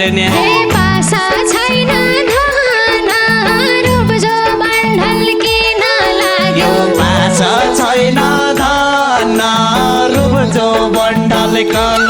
हेर्ने पासा छैन धन रुब्जो बन्डल किन लाग्यो पासा छैन धन रुब्जो बन्डल किन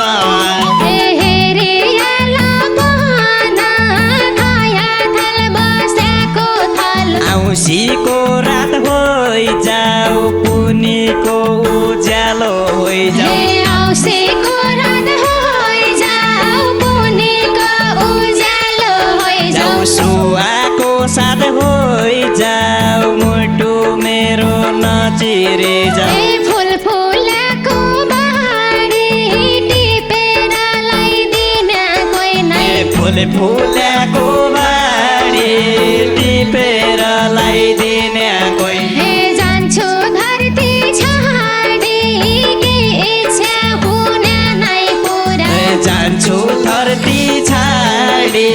औँसीको रात होइजाऊ पुनीको उज्यालो होइजाऊ औँसीको रात होइजाऊ पुनीको उज्यालो होइजाऊ सुवाको साथ होइजाऊ मुटु मेरो नचिरे जाऊ फुल फुलेको बारी टिपेर ल्याइदिने कोही नै फुल फुलेको बारी टिपेर ल्याइदिने कोही जान्छु धरती छाडी के इच्छा हुने नै पुरा जान्छु धरती छाडी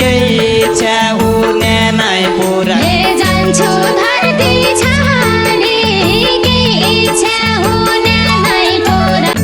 के इच्छा हुने नै पुरा जान्छु धरती छाडी के इच्छा हुने नै पुरा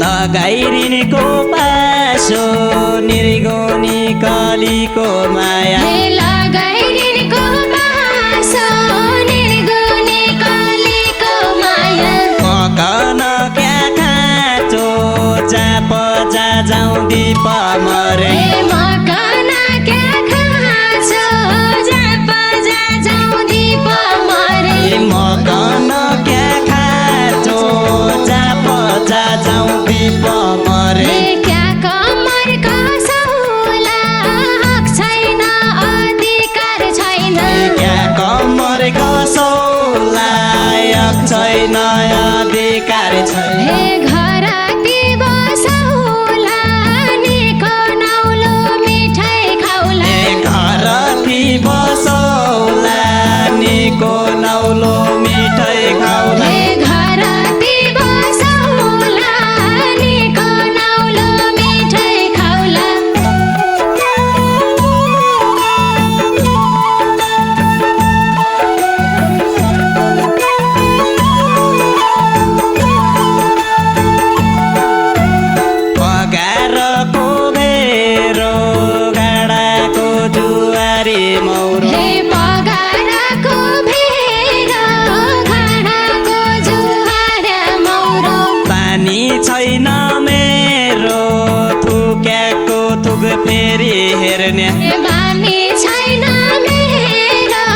लगाइरिनको पासो निर्गोनी कलीको माया लगाइरिनको पासो निर्गुनी कलीको माया मकन क्या खाँचो चाप जा जाउँ दीप मरे मकन क्या खाँचो जाप जा जाउँ दीप मरे मकन क्या खाँचो चाप जा जाउँ दीप मरे क्या कमर कसौला हक छैन अधिकार छैन क्या कमर कसौलायक छैन अधिकार छैन घरती बसौला निको नौलो मिठाई खाउला घरती बसौला निको नौलो मिठाई खाउला घरती बसौला निको नौलो मिठाई खाउला पगारको भेरो गाडाको जुवारी मौरो पगारको भेरो घाँडाको जुहार मौरो पानी छैन मेरो थुक्याको थुक फेरि हेर्ने बानी छैन मेरो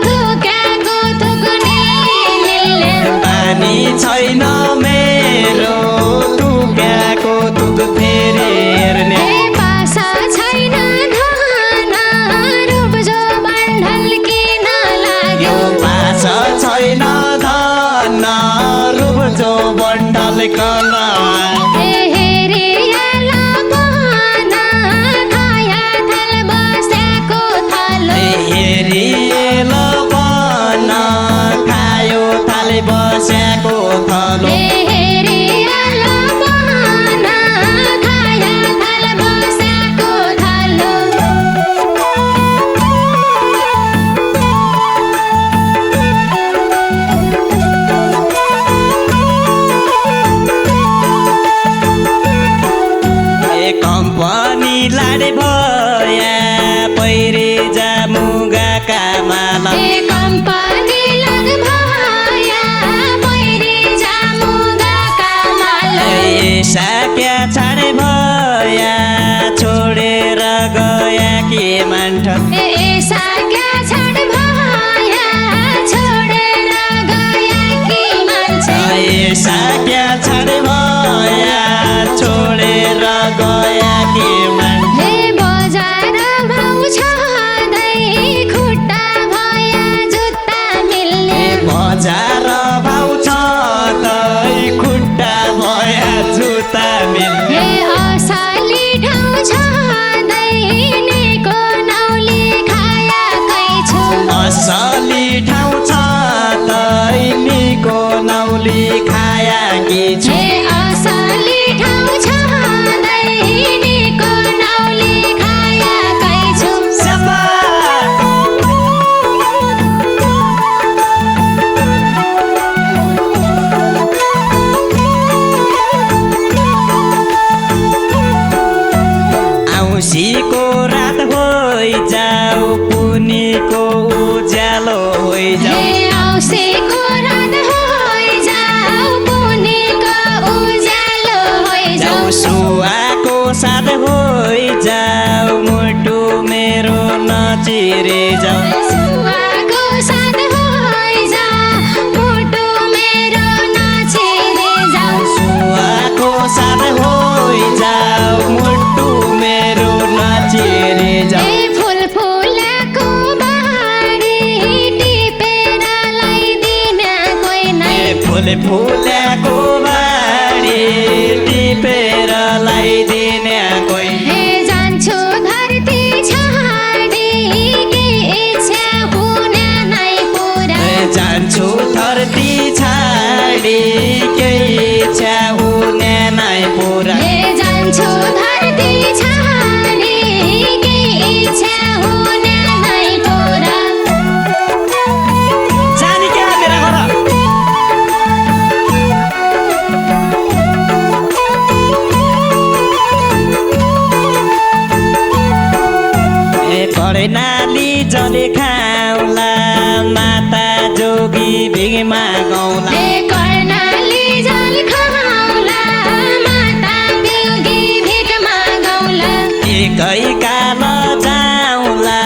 थुक्याको थुक्ने पानी छैन मेरो थुक्याको थुक फेरि हेर्ने पासा छैन धन रुब्जो बन्डल किन लाग्यो पासा छैन धन रुब्जो बन्डल किन हेरिएला पन खाया थाल बसेको थालो हेरिएल बन खायो थाले बस्याको थलो हेरिएला पन खाया थाल बसेको थालो फुल फुलेको बारी टिपेर लगाइदिने कोही हे जान्छु धरती छाडी के इच्छा हुन नै पुरा जान्छु धरती छाडी केही इच्छा हुने नै पुरा हे जान्छु धरती छाडी के इच्छा हुन नै पुरा जानी क्या मेरा घर पढे नाली जले खाउला माता जोगी भिगमा गौला हे कर्णाली जल खाउला माता बिउगी भिखमा गौला एकै काल जाउला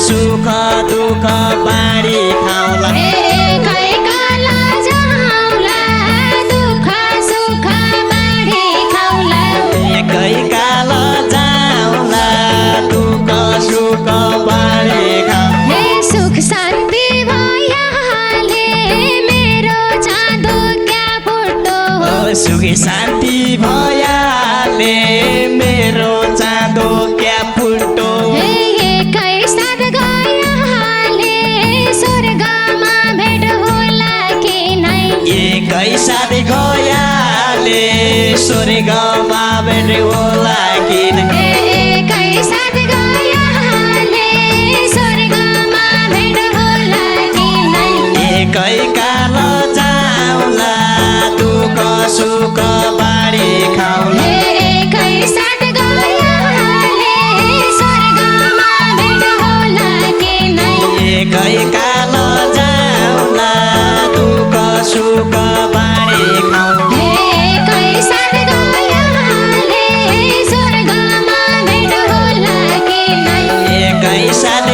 सुख दुःख बाँडी खाउला एकै काल जाउला दुःख सुख बाँडी खाउला एकै काल जाउला दुःख सुख बाँडी खाउ हे सुख शान्ति भइहाले मेरो चाँदो क्या फुटो हो सुखी शान्ति भइहाले मेरो चाँदो क्या फुटो हे एकै साथ गइहाले स्वर्गमा भेट होला कि नै एकै साथ गइहाले स्वर्गमा भेट होला कि नै हे एकै साथ गइहाले स्वर्गमा भेट होला कि नै एकै काल जाउला दुःख सुख बाँडी खाउला हे एकै साथ गइहाले स्वर्गमा भेट होला कि नै एकै काल जाउला दुःख सुख बाँडी खाउला हे एकै साथ गइहाले स्वर्गमा भेट होला कि नै एकै साथ